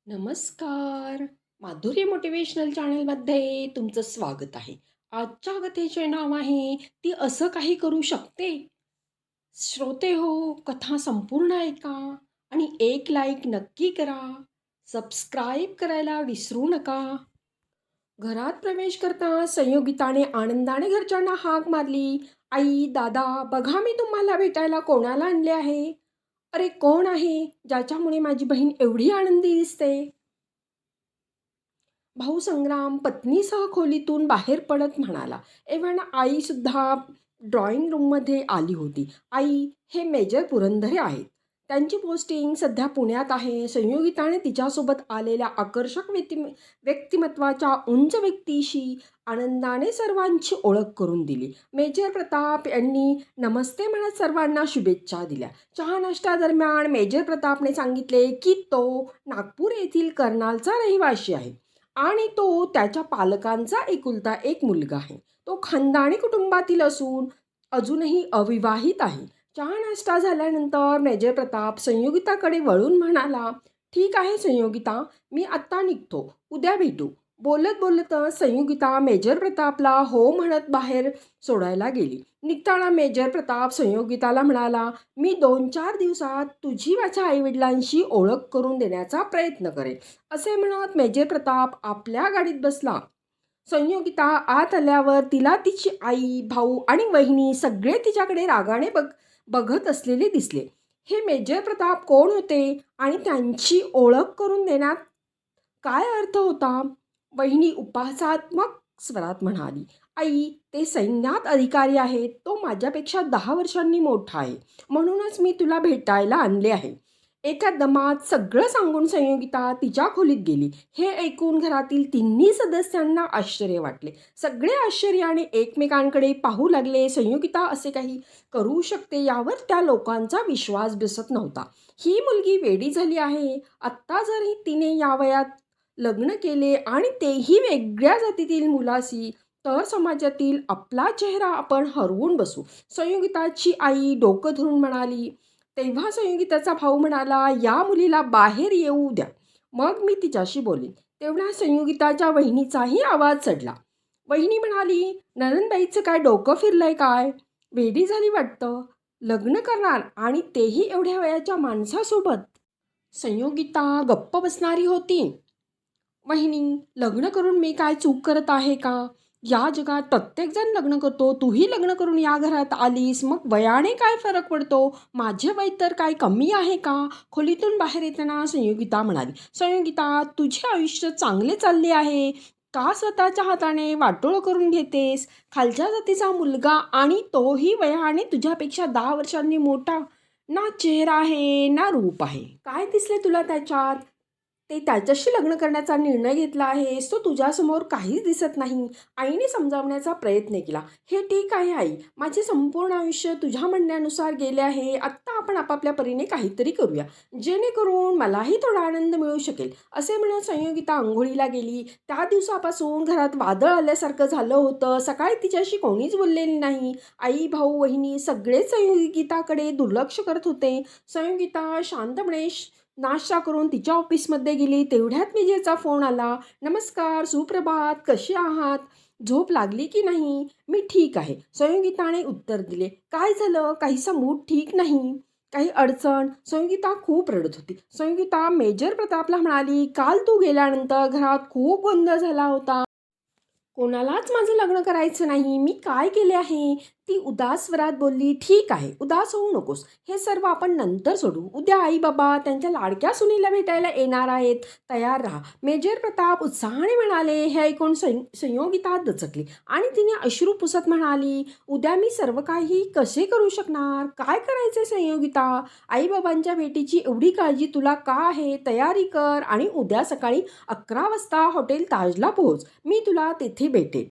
नमस्कार. माधुरी मोटिवेशनल चॅनलमध्ये तुमचं स्वागत आहे. आजच्या कथेचे नाव आहे ती असं काही करू शकते. श्रोते हो, कथा संपूर्ण ऐका आणि एक लाईक नक्की करा. सबस्क्राईब करायला विसरू नका. घरात प्रवेश करता संयोगिताने आनंदाने घरच्यांना हाक मारली. आई, दादा, बघा मी तुम्हाला भेटायला कोणाला आणले आहे. अरे, कोण आहे ज्याच्यामुळे माझी बहीण एवढी आनंदी दिसते? भाऊ संग्राम पत्नीसह खोलीतून बाहेर पडत म्हणाला. एव्हा आईसुद्धा ड्रॉइंग रूममध्ये आली होती. आई, हे मेजर पुरंदरे आहेत. त्यांची पोस्टिंग सध्या पुण्यात आहे. संयोगिताने तिच्यासोबत आलेल्या आकर्षक व्यक्तिमत्वाच्या उंच व्यक्तीशी आनंदाने सर्वांची ओळख करून दिली. मेजर प्रताप यांनी नमस्ते म्हणत सर्वांना शुभेच्छा दिल्या. चहा नाश्ता दरम्यान मेजर प्रतापने सांगितले की तो नागपूर येथील कर्नालचा रहिवासी आहे आणि तो त्याच्या पालकांचा एकुलता एक मुलगा आहे. तो खानदानी कुटुंबातील असून अजूनही अविवाहित आहे. चहा नाश्ता झाल्यानंतर मेजर प्रताप संयोगिताकडे वळून म्हणाला, ठीक आहे संयोगिता, मी आत्ता निघतो, उद्या भेटू. बोलत बोलत संयोगिता मेजर प्रतापला हो म्हणत बाहेर सोडायला गेली. निघताना मेजर प्रताप संयोगिताला म्हणाला, मी 2-4 दिवसात तुझी माझ्या आईवडिलांशी ओळख करून देण्याचा प्रयत्न करेन. असे म्हणत मेजर प्रताप आपल्या गाडीत बसला. संयोगिता आत आल्यावर तिला तिची आई, भाऊ आणि वहिनी सगळे तिच्याकडे रागाने बघत असलेले दिसले. हे मेजर प्रताप कोण होते आणि त्यांची ओळख करून देण्यात काय अर्थ होता? वहिनी उपहासात्मक स्वरात म्हणाली, आई, ते सैन्यात अधिकारी आहेत. तो माझ्यापेक्षा 10 वर्षांनी मोठा आहे. म्हणूनच मी तुला भेटायला आणले आहे. एका दमात सगळं सांगून संयोगिता तिच्या खोलीत गेली. हे ऐकून घरातील तिन्ही सदस्यांना आश्चर्य वाटले. सगळे आश्चर्याने एकमेकांकडे पाहू लागले. संयोगिता असे काही करू शकते यावर त्या लोकांचा विश्वास बसत नव्हता. ही मुलगी वेडी झाली आहे. आत्ता जर तिने या वयात लग्न केले आणि तेही वेगळ्या जातीतील मुलाशी, तर समाजातील आपला चेहरा आपण हरवून बसू. संयोगिताची आई डोकं धरून म्हणाली. तेव्हा संयोगिताचा भाऊ म्हणाला, या मुलीला बाहेर येऊ द्या, मग मी तिच्याशी बोलेन. तेवढा संयोगिताच्या वहिनीचाही आवाज चढला. वहिनी म्हणाली, ननंदबाईचं काय डोकं फिरलंय काय? वेडी झाली वाटतं. लग्न करणार आणि तेही एवढ्या वयाच्या माणसासोबत. संयोगिता गप्प बसणारी होती. वहिनी, लग्न करून मी काय चूक करत आहे का? या जगात प्रत्येकजण लग्न करतो. तूही लग्न करून या घरात आलीस, मग वयाने काय फरक पडतो? माझे वय तर काय कमी आहे का? खोलीतून बाहेर येताना संयोगिता म्हणाली. संयोगिता, तुझे आयुष्य चांगले चालले आहे का? स्वतःच्या हाताने वाटोळ करून घेतेस. खालच्या जातीचा मुलगा आणि तोही वयाने तुझ्यापेक्षा 10 वर्षांनी मोठा. ना चेहरा आहे ना रूप आहे. काय दिसले तुला त्याच्यात? ते त्याच्याशी लग्न करण्याचा निर्णय घेतला आहेस, तो तुझ्यासमोर काहीच दिसत नाही. आईने समजावण्याचा प्रयत्न केला. हे ठीक आहे आई, माझे संपूर्ण आयुष्य तुझ्या म्हणण्यानुसार गेले आहे. आत्ता आपण आपापल्या परीने काहीतरी करूया, जेणेकरून मलाही थोडा आनंद मिळू शकेल. असे म्हणत संयोगिता अंघोळीला गेली. त्या दिवसापासून घरात वादळ आल्यासारखं झालं होतं. सकाळी तिच्याशी कोणीच बोललेले नाही. आई, भाऊ, वहिनी सगळेच संयोगिताकडे दुर्लक्ष करत होते. संयोगिता शांतपणे नाश्ता करून तिच्या ऑफिसमध्ये गेली. तेवढ्यात विजेचा फोन आला. नमस्कार, सुप्रभात, कशी आहात? झोप लागली की नाही? मी ठीक आहे, संयोगिताने उत्तर दिले. काय झालं? काहीसा मूड ठीक नाही? काही अडचण? संयोगिता खूप रडत होती. संयोगिता मेजर प्रतापला म्हणाली, काल तू गेल्यानंतर घरात खूप गोंधळ झाला होता. कोणालाच माझं लग्न करायचं नाही. मी काय केले आहे? ती उदास स्वरात बोलली. ठीक आहे, उदास होऊ नकोस. हे सर्व आपण नंतर सोडू. उद्या आई बाबा त्यांच्या लाडक्या सुनीला भेटायला येणार आहेत. तयार राहा. मेजर प्रताप उत्साहाने म्हणाले. हे ऐकून संयोगिता दचकली आणि तिने अश्रू पुसत म्हणाली, उद्या मी सर्व काही कसे करू शकणार? काय करायचे संयोगिता? आई बाबांच्या भेटीची एवढी काळजी तुला का आहे? तयारी कर आणि उद्या सकाळी 11 वाजता हॉटेल ताजला पोहोच. मी तुला तेथे भेटेन.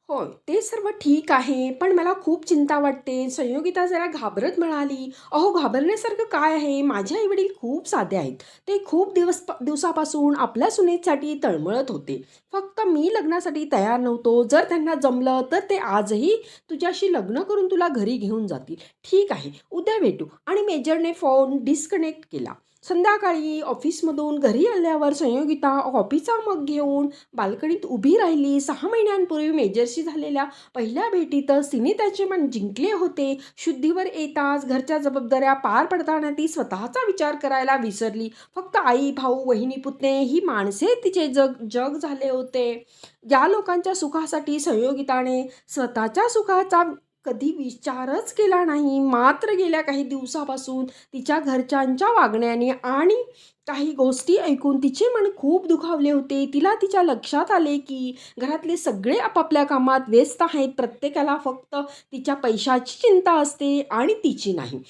होय, ते सर्व ठीक आहे, पण मला खूप चिंता वाटते. संयोगिता जरा घाबरत म्हणाली. अहो, घाबरण्यासारखं काय आहे? माझे आईवडील खूप साधे आहेत. ते खूप दिवसापासून आपल्या सुनेसाठी तळमळत होते. फक्त मी लग्नासाठी तयार नव्हतो. जर त्यांना जमलं तर ते आजही तुझ्याशी लग्न करून तुला घरी घेऊन जातील. ठीक आहे, उद्या भेटू. आणि मेजरने फोन डिस्कनेक्ट केला. संध्याकाळी ऑफिसमधून घरी आल्यावर संयोगिता कॉफीचा मग घेऊन बाल्कनीत उभी राहिली. 6 महिन्यांपूर्वी मेजरशी झालेल्या पहिल्या भेटीतच तिने त्याचे मन जिंकले होते. शुद्धीवर येताच घरच्या जबाबदाऱ्या पार पडताना ती स्वतःचा विचार करायला विसरली. फक्त आई, भाऊ, वहिनी, पुतणे ही माणसे तिचे जग जग झाले होते. या लोकांच्या सुखासाठी संयोगिताने स्वतःच्या सुखाचा कधी विचारच केला नाही. मात्र गेल्या काही दिवसापासून तिच्या घरच्यांच्या वागण्याने आणि काही गोष्टी ऐकून तिचे मन खूप दुखावले होते. तिला तिच्या लक्षात आले की घरातले सगळे आपापल्या कामात व्यस्त आहेत. प्रत्येकाला फक्त तिच्या पैशाची चिंता असते आणि तिची नाही.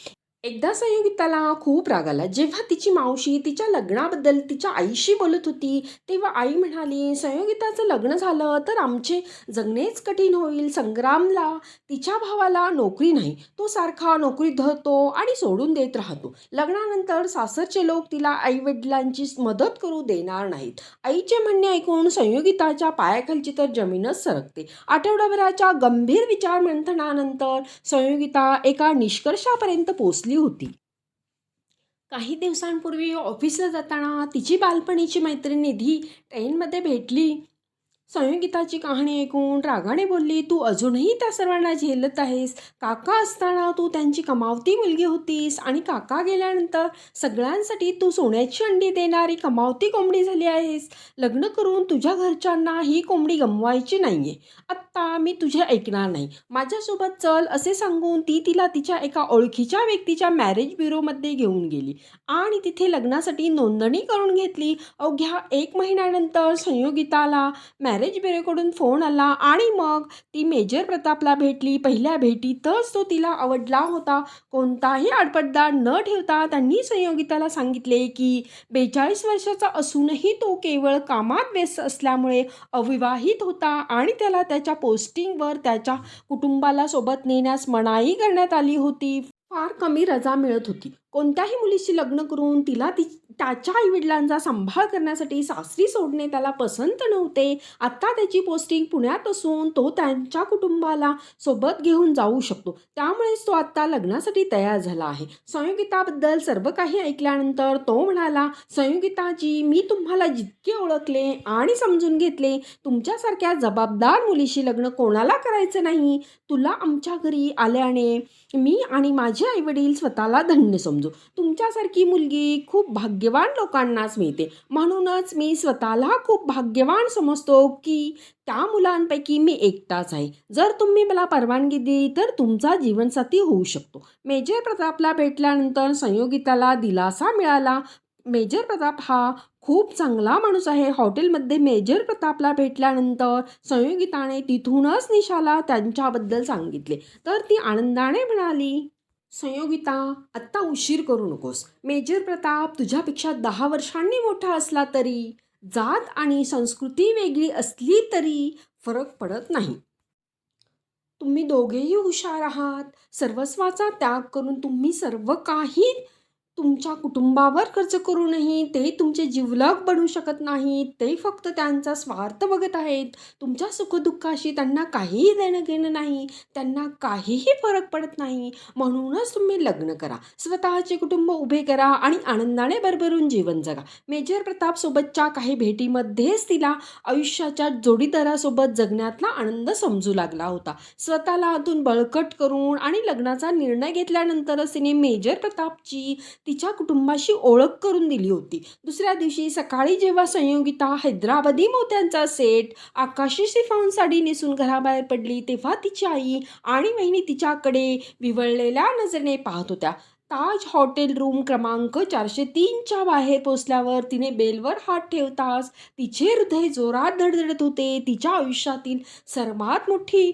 एकदा संयोगिताला खूप राग आला जेव्हा तिची मावशी तिच्या लग्नाबद्दल तिच्या आईशी बोलत होती. तेव्हा आई म्हणाली, संयोगिताचं लग्न झालं तर आमचे जगणेच कठीण होईल. संग्रामला तिच्या भावाला नोकरी नाही. तो सारखा नोकरी धरतो आणि सोडून देत राहतो. लग्नानंतर सासरचे लोक तिला आईवडिलांची मदत करू देणार नाहीत. आईचे म्हणणे ऐकून संयोगिताच्या पायाखालची तर जमीनच सरकते. आठवड्याभराच्या गंभीर विचार मंथनानंतर संयोगिता एका निष्कर्षापर्यंत पोहोचली होती. काही दिवसांपूर्वी ऑफिसला जाताना तिची बालपणीची मैत्रीण निधी ट्रेनमध्ये भेटली. संयोगिताची कहाणी ऐकून रागाने बोलली, तू अजूनही त्या सर्वांना झेलत आहेस. काका असताना तू त्यांची कमावती मुलगी होतीस आणि काका गेल्यानंतर सगळ्यांसाठी तू सोन्याची अंडी देणारी कमावती कोंबडी झाली आहेस. लग्न करून तुझ्या घरच्यांना ही कोंबडी गमवायची नाहीये. आत्ता मी तुझे ऐकणार नाही. माझ्यासोबत चल असे सांगून ती तिला तिच्या एका ओळखीच्या व्यक्तीच्या मॅरेज ब्युरोमध्ये घेऊन गेली आणि तिथे लग्नासाठी नोंदणी करून घेतली. अवघ्या 1 महिन्यानंतर संयोगिताला मॅरेज ब्युरोकडून फोन आला आणि मग ती मेजर प्रतापला भेटली. पहिल्या भेटीतच तो तिला आवडला होता. कोणताही आडपडदा न ठेवता त्यांनी संयोगिताला सांगितले की 42 वर्षाचा असूनही तो केवळ कामात व्यस्त असल्यामुळे अविवाहित होता आणि त्याला त्याच्या पोस्टिंगवर त्याच्या कुटुंबाला सोबत नेण्यास मनाई करण्यात आली होती. फार कमी रजा मिळत होती. कोणत्याही मुलीशी लग्न करून तिला त्याच्या आईवडिलांचा सांभाळ करण्यासाठी सासरी सोडणे त्याला पसंत नव्हते. आत्ता त्याची पोस्टिंग पुण्यात असून तो त्यांच्या कुटुंबाला सोबत घेऊन जाऊ शकतो. त्यामुळेच तो आत्ता लग्नासाठी तयार झाला आहे. संयोगिताबद्दल सर्व काही ऐकल्यानंतर तो म्हणाला, संयोगिताजी, मी तुम्हाला जितके ओळखले आणि समजून घेतले, तुमच्यासारख्या जबाबदार मुलीशी लग्न कोणाला करायचं नाही. तुला आमच्या घरी आल्याने मी आणि माझे आईवडील स्वतःला धन्य समजू. तुमच्यासारखी मुलगी खूप भाग्यवान लोकांनाच मिळते. म्हणूनच मी स्वतःला खूप भाग्यवान समजतो की त्या मुलांपैकी मी एकटाच आहे. जर तुम्ही मला परवानगी दिली तर तुमचा जीवनसाथी होऊ शकतो. मेजर प्रतापला भेटल्यानंतर संयोगिताला दिलासा मिळाला. मेजर प्रताप हा खूप चांगला माणूस आहे. हॉटेलमध्ये मेजर प्रतापला भेटल्यानंतर संयोगिताने तिथूनच निशाला त्यांच्याबद्दल सांगितले. तर ती आनंदाने म्हणाली, संयोगिता, आत्ता उशीर करू नकोस. मेजर प्रताप तुझ्यापेक्षा 10 वर्षांनी मोठा असला तरी, जात आणि संस्कृती वेगळी असली तरी फरक पडत नाही. तुम्ही दोघेही हुशार आहात. सर्वस्वाचा त्याग करून तुम्ही सर्व काही तुमच्या कुटुंबावर खर्च करूनही ते तुमचे जिवलग बनू शकत नाहीत. ते फक्त त्यांचा स्वार्थ बघत आहेत. तुमच्या सुखदुःखाशी त्यांना काहीही देणं घेणं नाही. त्यांना काहीही फरक पडत नाही. म्हणूनच तुम्ही लग्न करा, स्वतःचे कुटुंब उभे करा आणि आनंदाने भरभरून जीवन जगा. मेजर प्रतापसोबतच्या काही भेटीमध्येच तिला आयुष्याच्या जोडीदारासोबत जगण्यातला आनंद समजू लागला होता. स्वतःला आतून बळकट करून आणि लग्नाचा निर्णय घेतल्यानंतरच तिने मेजर प्रतापची तिच्या कुटुंबाशी ओळख करून दिली होती. दुसऱ्या दिवशी सकाळी जेव्हा संयोगिता हैदराबादी मोत्यांचा सेट, आकाशी शिफॉन साडी नेसून घराबाहेर पडली तेव्हा तिची आई आणि वहिनी तिच्याकडे विव्हळलेल्या नजरेने पाहत होत्या. ताज हॉटेल रूम क्रमांक 403च्या बाहेर पोचल्यावर तिने बेलवर हात ठेवताच तिचे हृदय जोरात धडधडत होते. तिच्या आयुष्यातील सर्वात मोठी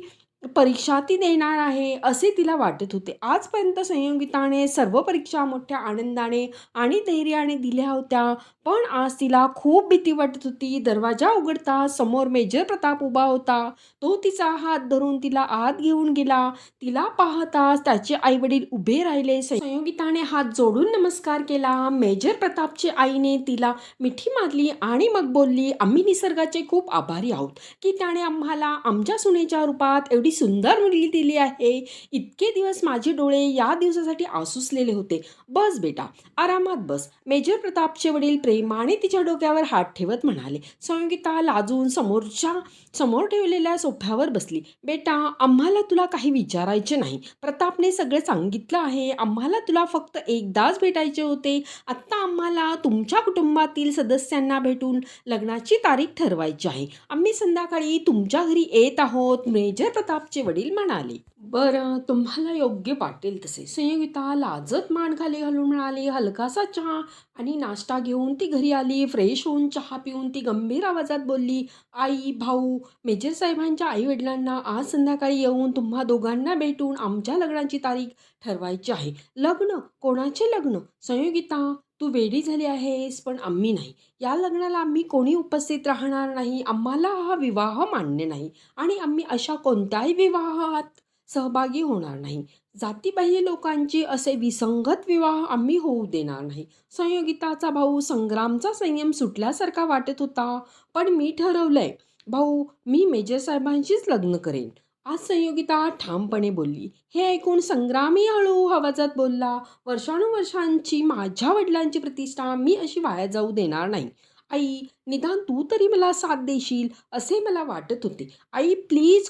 परीक्षा ती देणार आहे असे तिला वाटत होते. आजपर्यंत संयोगिताने सर्व परीक्षा मोठ्या आनंदाने आणि धैर्याने दिल्या होत्या, पण आज तिला खूप भीती वाटत होती. दरवाजा उघडताच समोर मेजर प्रताप उभा होता. तो तिचा हात धरून तिला आत घेऊन गेला. तिला पाहताच त्याचे आईवडील उभे राहिले. संयोगिताने हात जोडून नमस्कार केला. मेजर प्रतापची आईने तिला मिठी मारली आणि मग बोलली, आम्ही निसर्गाचे खूप आभारी आहोत की त्याने आम्हाला आमच्या सुनेच्या रूपात एवढी एवढी सुंदर मुलगी दिली आहे. इतके दिवस माझे डोळे या दिवसासाठी आसुसलेले होते. बस बेटा, आरामात बस. मेजर प्रतापचे वडील प्रेमाने तिच्या डोक्यावर हात ठेवत म्हणाले. संयोगिता लाजून समोर ठेवलेल्या सोफ्यावर बसली. बेटा, आम्हाला तुला काही विचारायचे नाही. प्रतापने सगळं सांगितलं आहे. आम्हाला तुला फक्त एकदाच भेटायचे होते. आत्ता आम्हाला तुमच्या कुटुंबातील सदस्यांना भेटून लग्नाची तारीख ठरवायची आहे. आम्ही संध्याकाळी तुमच्या घरी येत आहोत, मेजर प्रतापचे वडील म्हणाले. बरं, तुम्हाला योग्य वाटेल तसे, संयोगिता लाजत मान खाली घालून म्हणाली. हलकासा चहा आणि नाश्ता घेऊन ती घरी आली. फ्रेश होऊन चहा पिऊन ती गंभीर आवाजात बोलली. आई, भाऊ, मेजर साहेबांच्या आईवडिलांना आज संध्याकाळी येऊन तुम्हा दोघांना भेटून आमच्या लग्नाची तारीख ठरवायची आहे. लग्न? कोणाचे लग्न? संयोगिता, तू वेडी झाली आहेस, पण आम्ही नाही. या लग्नाला आम्ही कोणी उपस्थित राहणार नाही. आम्हाला हा विवाह मान्य नाही आणि आम्ही अशा कोणत्याही विवाहात सहभागी होणार नाही. जातीबाह्य लोकांची असे विसंगत विवाह आम्ही होऊ देणार नाही. संयोगिताचा भाऊ संग्रामचा संयम सुटल्यासारखा वाटत होता. पण मी ठरवलंय भाऊ, मी मेजर साहेबांशीच लग्न करेन, आज संयोगिता ठामपणे बोलली. हे ऐकून संग्रामही हळू आवाजात बोलला. वर्षानुवर्षांची माझ्या वडिलांची प्रतिष्ठा मी अशी वाया जाऊ देणार नाही. आई, निदान तू तरी मला साथ देशील असे मला वाटत होते. आई, प्लीज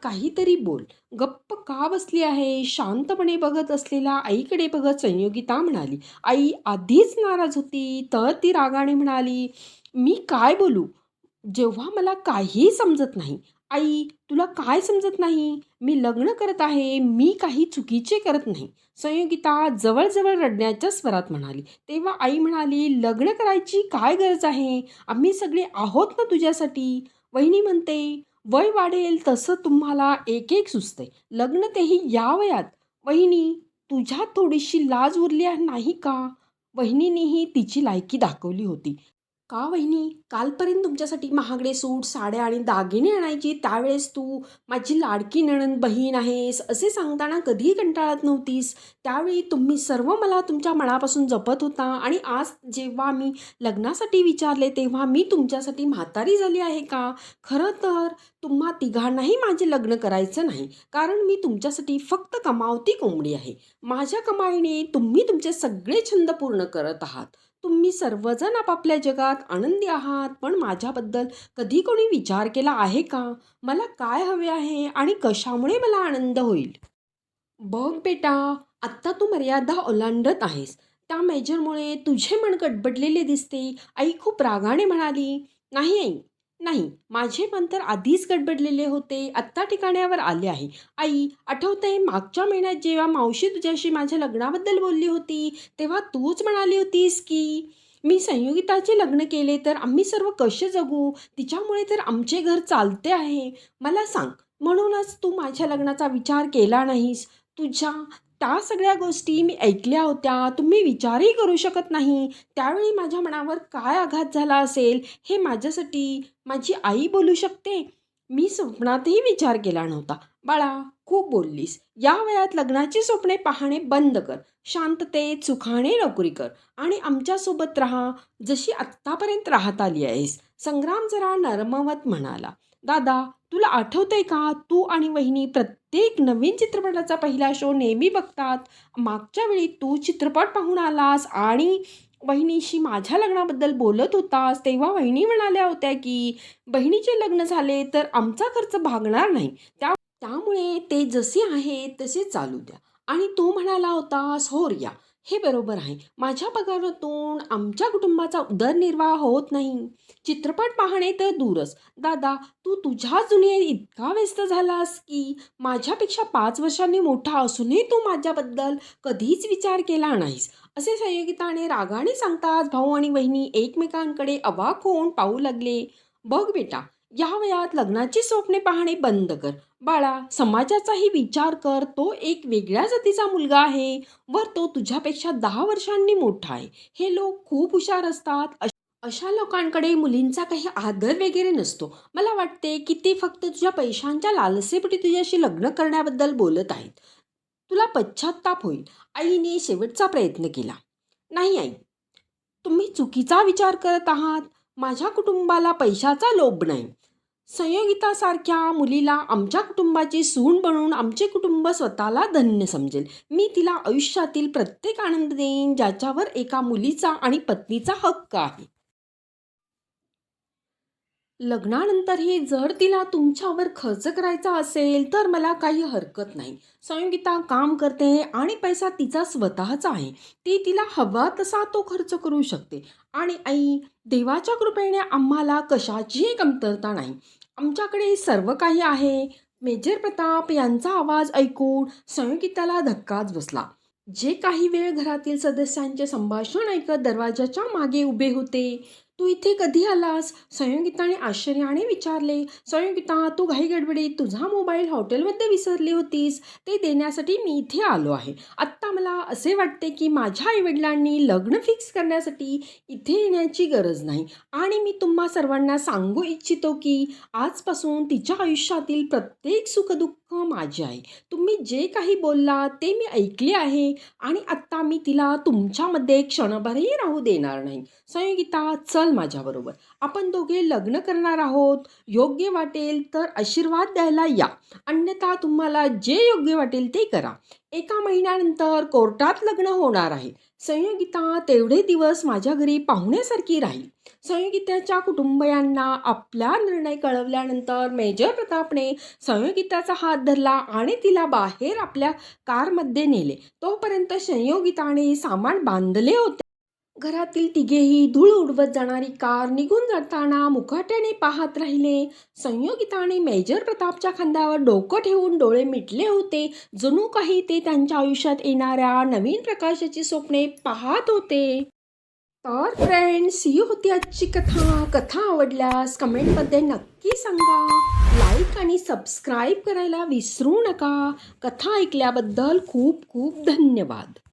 काहीतरी बोल. गप्प का बसली आहे? शांतपणे बघत असलेल्या आईकडे बघत संयोगिता म्हणाली. आई आधीच नाराज होती, तर ती रागाने म्हणाली, मी काय बोलू जेव्हा मला काही समजत नाही? आई, तुला काय समजत नाही? मी लग्न करत आहे, मी काही चुकीचे करत नाही, संयोगिता जवळजवळ रडण्याच्या स्वरात म्हणाली. तेव्हा आई म्हणाली, लग्न करायची काय गरज आहे? आम्ही सगळे आहोत ना तुझ्यासाठी. वहिनी म्हणते, वय वाढेल तसं तुम्हाला एक एक सुचते. लग्न तेही या वयात. वहिनी, तुझ्यात थोडीशी लाज उरली नाही का? वहिनीनेही तिची लायकी दाखवली होती. का वहिनी, कालपर्यंत तुमच्यासाठी महागडे सूट, साड्या आणि दागिने आणायची, त्यावेळेस तू माझी लाडकी नणंद बहीण आहेस असे सांगताना कधीही कंटाळत नव्हतीस. त्यावेळी तुम्ही सर्व मला तुमच्या मनापासून जपत होता आणि आज जेव्हा मी लग्नासाठी विचारले तेव्हा मी तुमच्यासाठी म्हातारी झाली आहे का? खरं तर तुम्हा तिघांनाही माझे लग्न करायचं नाही, कारण मी तुमच्यासाठी फक्त कमावती कोंबडी आहे. माझ्या कमाईने तुम्ही तुमचे सगळे छंद पूर्ण करत आहात. तुम्ही सर्वजण आपापल्या जगात आनंदी आहात, पण माझ्याबद्दल कधी कोणी विचार केला आहे का? मला काय हवे आहे आणि कशामुळे मला आनंद होईल? बघ बेटा, आत्ता तू मर्यादा ओलांडत आहेस. त्या मेजरमुळे तुझे मन गडबडलेले दिसते. आई खूप रागाने म्हणाली. नाही आई, नाही. माझे मन तर आधीच गडबडलेले होते. आत्ता ठिकाण्यावर आले आहे. आई, आठवतंय मागच्या महिन्यात जेव्हा मावशी तुझ्याशी माझ्या लग्नाबद्दल बोलली होती, तेव्हा तूच म्हणाली होतीस की मी संयोगिताचे लग्न केले तर आम्ही सर्व कसे जगू? तिच्यामुळे तर आमचे घर चालते आहे. मला सांग, म्हणूनच तू माझ्या लग्नाचा विचार केला नाहीस? तुझ्या त्या सगळ्या गोष्टी मी ऐकल्या होत्या. तुम्ही विचारही करू शकत नाही. त्यावेळी माझ्या मनावर काय आघात झाला असेल हे माझ्यासाठी माझी आई बोलू शकते. मी स्वप्नातही विचार केला नव्हता. बाळा, खूप बोललीस. या वयात लग्नाची स्वप्ने पाहणे बंद कर. शांततेत सुखाने नोकरी कर आणि आमच्यासोबत राहा, जशी आत्तापर्यंत राहत आली आहेस. संग्राम जरा नरमवत म्हणाला. दादा, तुला आठवतंय का, तू आणि वहिनी प्रत्येक नवीन चित्रपटाचा पहिला शो नेहमी बघतात. मागच्या वेळी तू चित्रपट पाहून आलास आणि वहिनीशी माझ्या लग्नाबद्दल बोलत होतास, तेव्हा वहिनी म्हणाल्या होत्या की बहिणीचे लग्न झाले तर आमचा खर्च भागणार नाही. त्यामुळे ते जसे आहे तसे चालू द्या. आणि तू म्हणाला होतास, हो रिया, हे बरोबर आहे. माझ्या पगारातून आमच्या कुटुंबाचा उदरनिर्वाह होत नाही. चित्रपट पाहणे तर दूरच. दादा, तू तुझ्याच दुनियेत इतका व्यस्त झालास की माझ्यापेक्षा 5 वर्षांनी मोठा असूनही तू माझ्याबद्दल कधीच विचार केला नाहीस, असे संयोगिताने रागाने सांगताच भाऊ आणि बहिणी एकमेकांकडे अवाक होऊन पाहू लागले. बघ बेटा, या वयात लग्नाची स्वप्ने पाहणे बंद कर. बाळा, समाजाचाही विचार कर. तो एक वेगळ्या जातीचा मुलगा आहे, वर तो तुझ्यापेक्षा 10 वर्षांनी मोठा आहे. हे लोक खूप हुशार असतात. अशा लोकांकडे मुलींचा काही आदर वगैरे नसतो. मला वाटते की ते फक्त तुझ्या पैशांच्या लालसेपोटी तुझ्याशी लग्न करण्याबद्दल बोलत आहेत. तुला पश्चात्ताप होईल. आईने शेवटचा प्रयत्न केला. नाही आई, तुम्ही चुकीचा विचार करत आहात. माझ्या कुटुंबाला पैशाचा लोभ नाही. संयोगितासारख्या मुलीला आमच्या कुटुंबाची सून बनवून आमचे कुटुंब स्वतःला धन्य समजेल. मी तिला आयुष्यातील प्रत्येक आनंद देईन ज्याच्यावर एका मुलीचा आणि पत्नीचा हक्क आहे. लग्नानंतरही जर तिला तुमच्यावर खर्च करायचा असेल तर मला काही हरकत नाही. संयोगिता काम करते आणि पैसा तिचा स्वतःचा आहे. ती तिला हवा तसा तो खर्च करू शकते. आणि आई, देवाच्या कृपेने आम्हाला कशाचीही कमतरता नाही. आमच्याकडे सर्व काही आहे. मेजर प्रताप यांचा आवाज ऐकून संयोगिताला धक्काच बसला. जे काही वेळ घरातील सदस्यांचे संभाषण ऐकत दरवाजाच्या मागे उभे होते. तू इथे कधी आलास? संयोगिताने आश्चर्याने विचारले. संयोगिता, तू घाईगडबडीत तुझा मोबाईल हॉटेलमध्ये विसरली होतीस. ते देण्यासाठी मी इथे आलो आहे. आत्ता मला असे वाटते की माझ्या आईवडिलांनी लग्न फिक्स करण्यासाठी इथे येण्याची गरज नाही. आणि मी तुम्हा सर्वांना सांगू इच्छितो की आजपासून तिच्या आयुष्यातील प्रत्येक सुखदुःख माझे आहे. तुम्ही जे काही बोलला ते मी ऐकले आहे आणि आत्ता मी तिला तुमच्यामध्ये क्षणभरही राहू देणार नाही. संयोगिता, चल माझ्याबरोबर. आपण दोघे लग्न करणार आहोत. योग्य वाटेल तर आशीर्वाद द्यायला या. अन्यथा तुम्हाला जे योग्य वाटेल ते करा. एका महिन्यानंतर कोर्टात लग्न होणार आहे. संयोगिता तेवढे दिवस माझ्या घरी पाहुण्यासारखी राहील. संयोगिताच्या कुटुंबियांना आपला निर्णय कळवल्यानंतर मेजर प्रतापने संयोगिताचा हात धरला आणि तिला बाहेर आपल्या कारमध्ये नेले. तोपर्यंत संयोगिताने सामान बांधले होते. घरातील तिघेही धूळ उडवत जाणारी कार निघून जाताना मुकाट्याने पाहत राहिले. संयोगिताने मेजर प्रतापच्या खांद्यावर डोकं ठेवून डोळे मिटले होते. जणू काही ते त्यांच्या आयुष्यात येणाऱ्या नवीन प्रकाशाची स्वप्ने पाहत होते. तर फ्रेंड्स, ही होती आजची कथा. कथा आवडल्यास कमेंटमध्ये नक्की सांगा. लाईक आणि सबस्क्राईब करायला विसरू नका. कथा ऐकल्याबद्दल खूप खूप धन्यवाद.